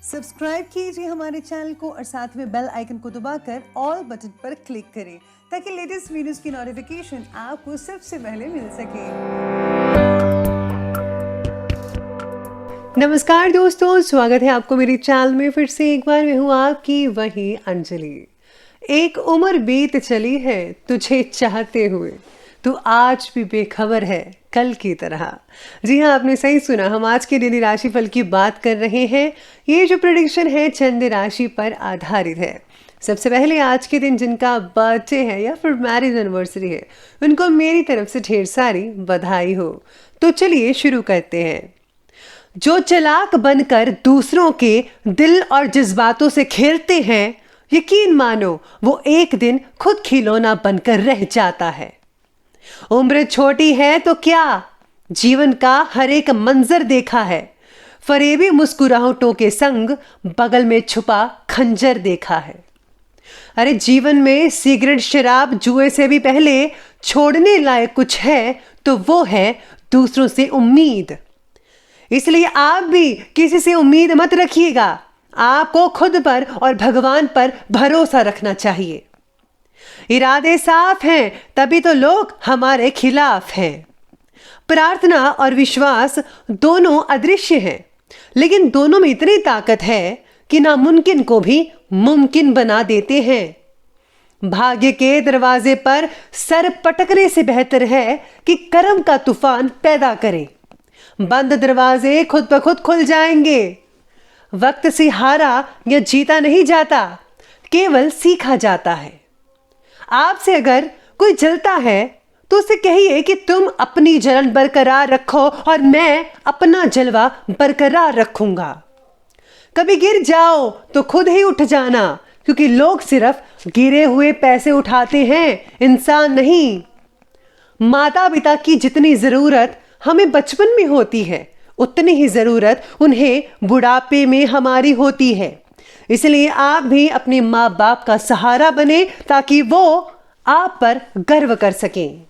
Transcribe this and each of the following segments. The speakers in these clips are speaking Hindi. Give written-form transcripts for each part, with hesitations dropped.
सब्सक्राइब कीजिए हमारे चैनल को और साथ में बेल आइकन को दबाकर ऑल बटन पर क्लिक करें ताकि लेटेस्ट वीडियोस की नोटिफिकेशन आपको सबसे पहले मिल सके। नमस्कार दोस्तों, स्वागत है आपको मेरे चैनल में। फिर से एक बार मैं हूँ आपकी वही अंजलि। एक उम्र बीत चली है तुझे चाहते हुए, तू आज भी बेखबर है कल की तरह। जी हाँ, आपने सही सुना, हम आज के डेली राशिफल की बात कर रहे हैं। ये जो प्रेडिक्शन है चंद्र राशि पर आधारित है। सबसे पहले आज के दिन जिनका बर्थडे है या फिर मैरिज एनिवर्सरी है, उनको मेरी तरफ से ढेर सारी बधाई हो। तो चलिए शुरू करते हैं। जो चालाक बनकर दूसरों के दिल और जज्बातों से खेलते हैं, यकीन मानो वो एक दिन खुद खिलौना बनकर रह जाता है। उम्र छोटी है तो क्या, जीवन का हर एक मंजर देखा है। फरेबी मुस्कुराहटों के संग बगल में छुपा खंजर देखा है। अरे जीवन में सिगरेट शराब जुए से भी पहले छोड़ने लायक कुछ है तो वो है दूसरों से उम्मीद। इसलिए आप भी किसी से उम्मीद मत रखिएगा। आपको खुद पर और भगवान पर भरोसा रखना चाहिए। इरादे साफ हैं तभी तो लोग हमारे खिलाफ हैं। प्रार्थना और विश्वास दोनों अदृश्य हैं, लेकिन दोनों में इतनी ताकत है कि नामुमकिन को भी मुमकिन बना देते हैं। भाग्य के दरवाजे पर सर पटकने से बेहतर है कि कर्म का तूफान पैदा करें। बंद दरवाजे खुद ब खुद खुल जाएंगे। वक्त से हारा या जीता नहीं जाता, केवल सीखा जाता है। आपसे अगर कोई जलता है तो उसे कहिए कि तुम अपनी जलन बरकरार रखो और मैं अपना जलवा बरकरार रखूंगा। कभी गिर जाओ तो खुद ही उठ जाना, क्योंकि लोग सिर्फ गिरे हुए पैसे उठाते हैं, इंसान नहीं। माता पिता की जितनी जरूरत हमें बचपन में होती है, उतनी ही जरूरत उन्हें बुढ़ापे में हमारी होती है। इसलिए आप भी अपने माँ बाप का सहारा बने ताकि वो आप पर गर्व कर सकें।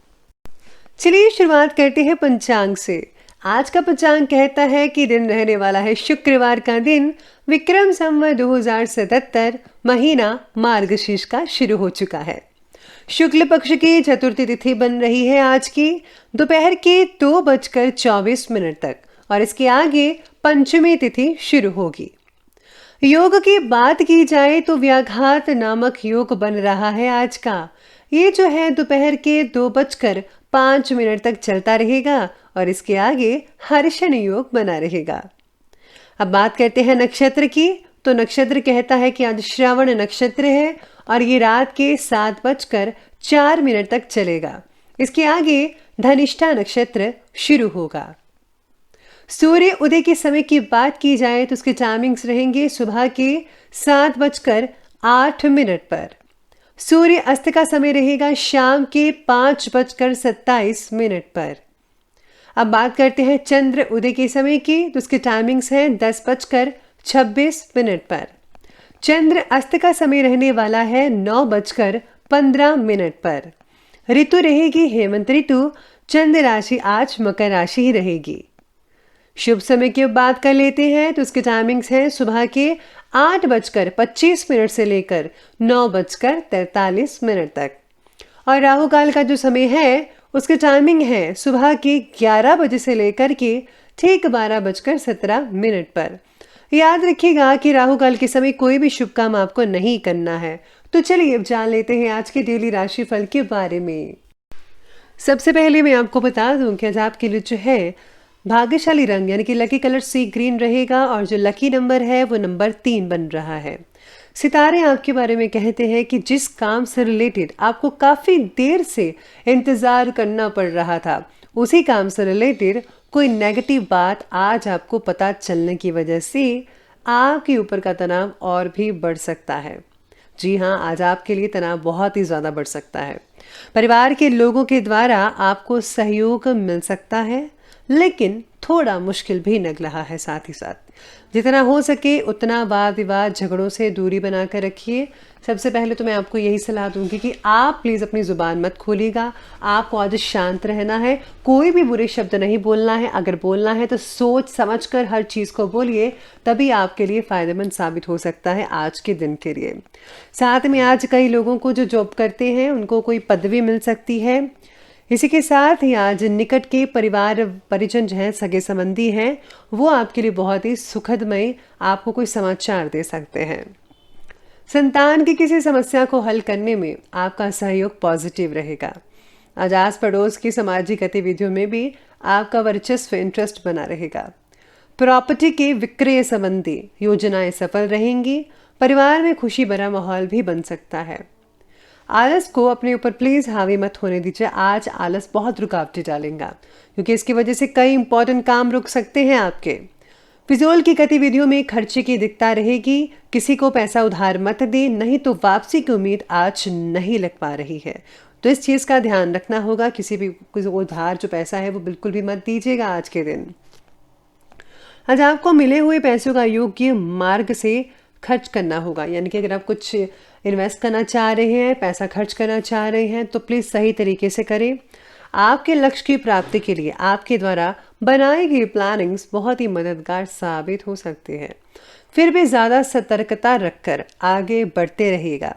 चलिए शुरुआत करते हैं पंचांग से। आज का पंचांग कहता है कि दिन रहने वाला है शुक्रवार का दिन। विक्रम संवत 2077, महीना मार्गशीर्ष का शुरू हो चुका है। शुक्ल पक्ष की चतुर्थी तिथि बन रही है आज की दोपहर के 2:24 तक, और इसके आगे पंचमी तिथि शुरू होगी। योग की बात की जाए तो व्याघात नामक योग बन रहा है आज का। ये जो है दोपहर के 2:05 तक चलता रहेगा और इसके आगे हर्षण योग बना रहेगा। अब बात करते हैं नक्षत्र की, तो नक्षत्र कहता है कि आज श्रावण नक्षत्र है और ये रात के 7:04 तक चलेगा। इसके आगे धनिष्ठा नक्षत्र शुरू होगा। सूर्य उदय के समय की बात की जाए तो उसके टाइमिंग्स रहेंगे सुबह के 7:08 पर। सूर्य अस्त का समय रहेगा शाम के 5:27 पर। अब बात करते हैं चंद्र उदय के समय की, तो उसके टाइमिंग्स हैं 10:26 पर। चंद्र अस्त का समय रहने वाला है 9:15 पर। ऋतु रहेगी हेमंत ऋतु। चंद्र राशि आज मकर राशि ही रहेगी। शुभ समय की बात कर लेते हैं तो उसके टाइमिंग्स हैं सुबह के 8:25 से लेकर 9:43 तक। और राहु काल का जो समय है उसके टाइमिंग है सुबह के 11 बजे से लेकर के ठीक 12:17 पर। याद रखिएगा कि राहु काल के समय कोई भी शुभ काम आपको नहीं करना है। तो चलिए अब जान लेते हैं आज के डेली राशिफल के बारे में। सबसे पहले मैं आपको बता दूं कि आज आपके लिए जो है भाग्यशाली रंग यानी कि लकी कलर सी ग्रीन रहेगा और जो लकी नंबर है वो नंबर 3 बन रहा है। सितारे आपके बारे में कहते हैं कि जिस काम से रिलेटेड आपको काफ़ी देर से इंतज़ार करना पड़ रहा था, उसी काम से रिलेटेड कोई नेगेटिव बात आज आपको पता चलने की वजह से आपके ऊपर का तनाव और भी बढ़ सकता है। जी हाँ, आज आपके लिए तनाव बहुत ही ज़्यादा बढ़ सकता है। परिवार के लोगों के द्वारा आपको सहयोग मिल सकता है, लेकिन थोड़ा मुश्किल भी लग रहा है। साथ ही साथ जितना हो सके उतना वाद विवाद झगड़ों से दूरी बनाकर रखिए। सबसे पहले तो मैं आपको यही सलाह दूंगी कि आप प्लीज़ अपनी ज़ुबान मत खोलिएगा। आपको आज शांत रहना है, कोई भी बुरे शब्द नहीं बोलना है। अगर बोलना है तो सोच समझ कर हर चीज़ को बोलिए, तभी आपके लिए फ़ायदेमंद साबित हो सकता है आज के दिन के लिए। साथ में आज कई लोगों को जो जॉब करते हैं उनको कोई पदवी मिल सकती है। इसी के साथ ही आज निकट के परिवार परिजन जो हैं, सगे संबंधी हैं, वो आपके लिए बहुत ही सुखदमय आपको कोई समाचार दे सकते हैं। संतान की किसी समस्या को हल करने में आपका सहयोग पॉजिटिव रहेगा। आज आस पड़ोस की सामाजिक गतिविधियों में भी आपका वर्चस्व इंटरेस्ट बना रहेगा। प्रॉपर्टी के विक्रय संबंधी योजनाएं सफल रहेंगी। परिवार में खुशी भरा माहौल भी बन सकता है। आलस को अपने ऊपर प्लीज हावी मत होने दीजिए। आज आलस बहुत रुकावटें डालेगा, क्योंकि इसकी वजह से कई इंपॉर्टेंट काम रुक सकते हैं आपके। फिजूल की गतिविधियों में खर्चे की दिक्कत रहेगी। किसी को पैसा उधार मत दे, नहीं तो वापसी की उम्मीद आज नहीं लग पा रही है। तो इस चीज़ का ध्यान रखना होगा। किसी भी उधार जो पैसा है वो बिल्कुल भी मत दीजिएगा आज के दिन। आज आपको मिले हुए पैसों का योग्य मार्ग से खर्च करना होगा। यानी कि अगर आप कुछ इन्वेस्ट करना चाह रहे हैं, पैसा खर्च करना चाह रहे हैं, तो प्लीज़ सही तरीके से करें। आपके लक्ष्य की प्राप्ति के लिए आपके द्वारा बनाई गई प्लानिंग्स बहुत ही मददगार साबित हो सकते हैं। फिर भी ज़्यादा सतर्कता रखकर आगे बढ़ते रहिएगा।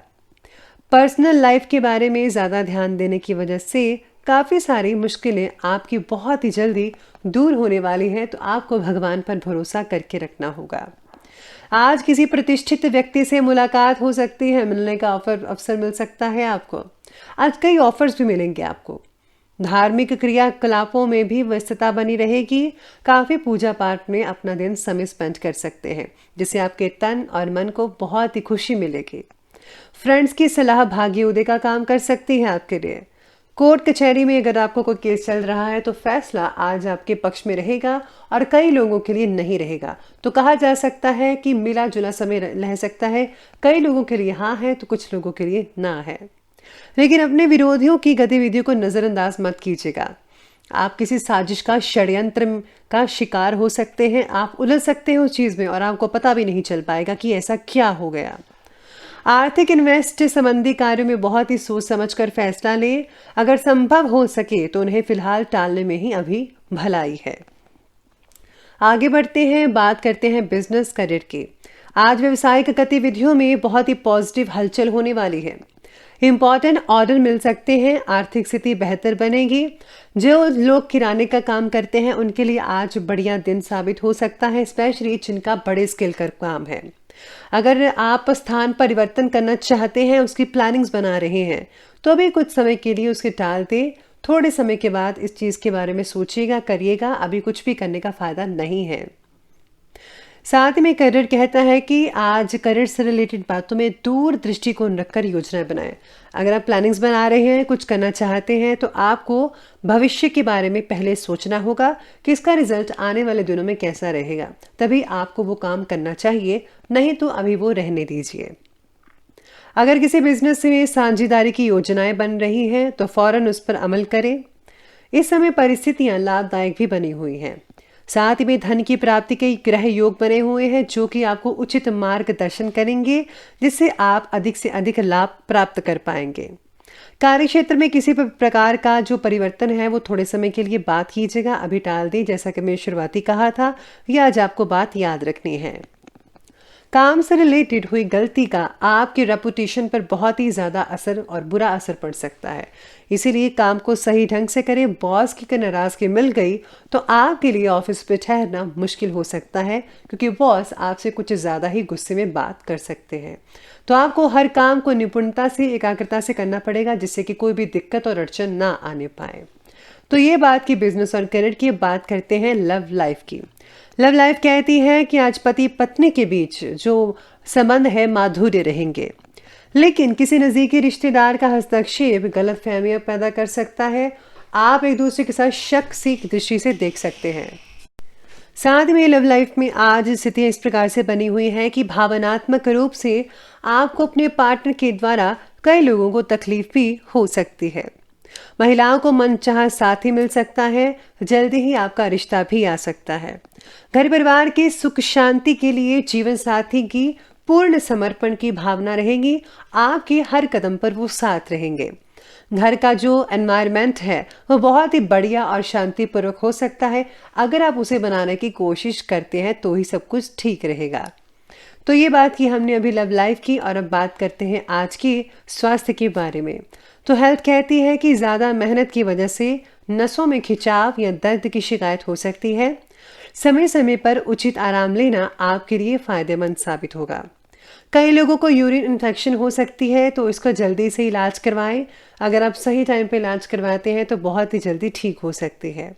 पर्सनल लाइफ के बारे में ज़्यादा ध्यान देने की वजह से काफ़ी सारी मुश्किलें आपकी बहुत ही जल्दी दूर होने वाली हैं, तो आपको भगवान पर भरोसा करके रखना होगा। आज किसी प्रतिष्ठित व्यक्ति से मुलाकात हो सकती है, मिलने का अवसर मिल सकता है आपको। आज कई ऑफर्स भी मिलेंगे आपको। धार्मिक क्रियाकलापों में भी व्यस्तता बनी रहेगी। काफ़ी पूजा पाठ में अपना दिन समय स्पेंड कर सकते हैं, जिससे आपके तन और मन को बहुत ही खुशी मिलेगी। फ्रेंड्स की सलाह भाग्य उदय का काम कर सकती है आपके लिए। कोर्ट कचहरी में अगर आपको कोई केस चल रहा है तो फैसला आज आपके पक्ष में रहेगा और कई लोगों के लिए नहीं रहेगा। तो कहा जा सकता है कि मिला जुला समय रह सकता है। कई लोगों के लिए हाँ है तो कुछ लोगों के लिए ना है। लेकिन अपने विरोधियों की गतिविधियों को नज़रअंदाज मत कीजिएगा। आप किसी साजिश का षड्यंत्र का शिकार हो सकते हैं। आप उलझ सकते हैं उस चीज़ में और आपको पता भी नहीं चल पाएगा कि ऐसा क्या हो गया। आर्थिक इन्वेस्ट संबंधी कार्यों में बहुत ही सोच समझकर फैसला लें। अगर संभव हो सके तो उन्हें फिलहाल टालने में ही अभी भलाई है। आगे बढ़ते हैं, बात करते हैं बिजनेस करियर की। आज व्यवसायिक गतिविधियों में बहुत ही पॉजिटिव हलचल होने वाली है। इंपॉर्टेंट ऑर्डर मिल सकते हैं। आर्थिक स्थिति बेहतर बनेगी। जो लोग किराने का काम करते हैं उनके लिए आज बढ़िया दिन साबित हो सकता है, स्पेशली जिनका बड़े स्केल का काम है। अगर आप स्थान परिवर्तन करना चाहते हैं, उसकी प्लानिंग्स बना रहे हैं, तो अभी कुछ समय के लिए उसके टाल दें। थोड़े समय के बाद इस चीज़ के बारे में सोचिएगा, करिएगा। अभी कुछ भी करने का फ़ायदा नहीं है। साथ में करियर कहता है कि आज करियर से रिलेटेड बातों में दूर दृष्टिकोण रखकर योजनाएं बनाएं। अगर आप प्लानिंग्स बना रहे हैं, कुछ करना चाहते हैं, तो आपको भविष्य के बारे में पहले सोचना होगा कि इसका रिजल्ट आने वाले दिनों में कैसा रहेगा। तभी आपको वो काम करना चाहिए, नहीं तो अभी वो रहने दीजिए। अगर किसी बिजनेस में साझेदारी की योजनाएं बन रही हैं तो फौरन उस पर अमल करें। इस समय परिस्थितियां लाभदायक भी बनी हुई हैं। साथ में धन की प्राप्ति के ग्रह योग बने हुए हैं, जो कि आपको उचित मार्गदर्शन करेंगे, जिससे आप अधिक से अधिक लाभ प्राप्त कर पाएंगे। कार्य क्षेत्र में किसी भी प्रकार का जो परिवर्तन है वो थोड़े समय के लिए बात कीजिएगा, अभी टाल दें। जैसा कि मैंने शुरुआती कहा था, ये आज आपको बात याद रखनी है। काम से रिलेटेड हुई गलती का आपकी रेपुटेशन पर बहुत ही ज़्यादा असर और बुरा असर पड़ सकता है। इसीलिए काम को सही ढंग से करें। बॉस की नाराज़गी मिल गई तो आपके लिए ऑफिस पे ठहरना मुश्किल हो सकता है, क्योंकि बॉस आपसे कुछ ज़्यादा ही गुस्से में बात कर सकते हैं। तो आपको हर काम को निपुणता से, एकाग्रता से करना पड़ेगा, जिससे कि कोई भी दिक्कत और अड़चन ना आने पाए। तो ये बात की बिजनेस और करियर की। बात करते हैं लव लाइफ की। लव लाइफ कहती है कि आज पति पत्नी के बीच जो संबंध है माधुर्य रहेंगे, लेकिन किसी नज़दीकी रिश्तेदार का हस्तक्षेप गलतफहमियां पैदा कर सकता है। आप एक दूसरे के साथ शक सी दृष्टि से देख सकते हैं। साथ में लव लाइफ में आज स्थितियां इस प्रकार से बनी हुई हैं कि भावनात्मक रूप से आपको अपने पार्टनर के द्वारा कई लोगों को तकलीफ भी हो सकती है। महिलाओं को मनचाहा साथी मिल सकता है, जल्दी ही आपका रिश्ता भी आ सकता है। घर परिवार के सुख शांति के लिए जीवन साथी की पूर्ण समर्पण की भावना रहेगी, आपके हर कदम पर वो साथ रहेंगे। घर का जो एनवायरनमेंट है वो बहुत ही बढ़िया और शांतिपूर्वक हो सकता है। अगर आप उसे बनाने की कोशिश करते हैं तो ही सब कुछ ठीक रहेगा। तो ये बात की हमने अभी लव लाइफ की, और अब बात करते हैं आज की स्वास्थ्य के बारे में। तो हेल्थ कहती है कि ज़्यादा मेहनत की वजह से नसों में खिंचाव या दर्द की शिकायत हो सकती है। समय समय पर उचित आराम लेना आपके लिए फायदेमंद साबित होगा। कई लोगों को यूरिन इन्फेक्शन हो सकती है, तो इसका जल्दी से इलाज करवाएं। अगर आप सही टाइम पे इलाज करवाते हैं तो बहुत ही जल्दी ठीक हो सकती है।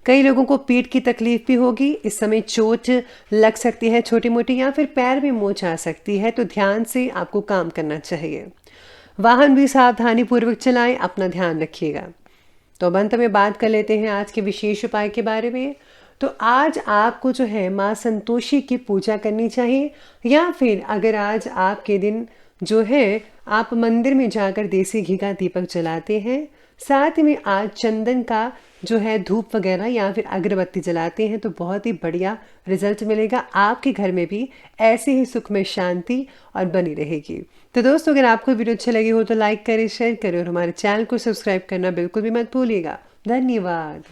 कई लोगों को पेट की तकलीफ भी होगी। इस समय चोट लग सकती है छोटी मोटी, या फिर पैर में मोच आ सकती है, तो ध्यान से आपको काम करना चाहिए। वाहन भी सावधानी पूर्वक चलाएं, अपना ध्यान रखिएगा। तो अब अंत में बात कर लेते हैं आज के विशेष उपाय के बारे में। तो आज आपको जो है माँ संतोषी की पूजा करनी चाहिए, या फिर अगर आज आपके दिन जो है आप मंदिर में जाकर देसी घी का दीपक जलाते हैं, साथ में आज चंदन का जो है धूप वगैरह या फिर अगरबत्ती जलाते हैं, तो बहुत ही बढ़िया रिजल्ट मिलेगा। आपके घर में भी ऐसे ही सुख में शांति और बनी रहेगी। तो दोस्तों, अगर आपको वीडियो अच्छी लगी हो तो लाइक करें, शेयर करें, और हमारे चैनल को सब्सक्राइब करना बिल्कुल भी मत भूलिएगा। धन्यवाद।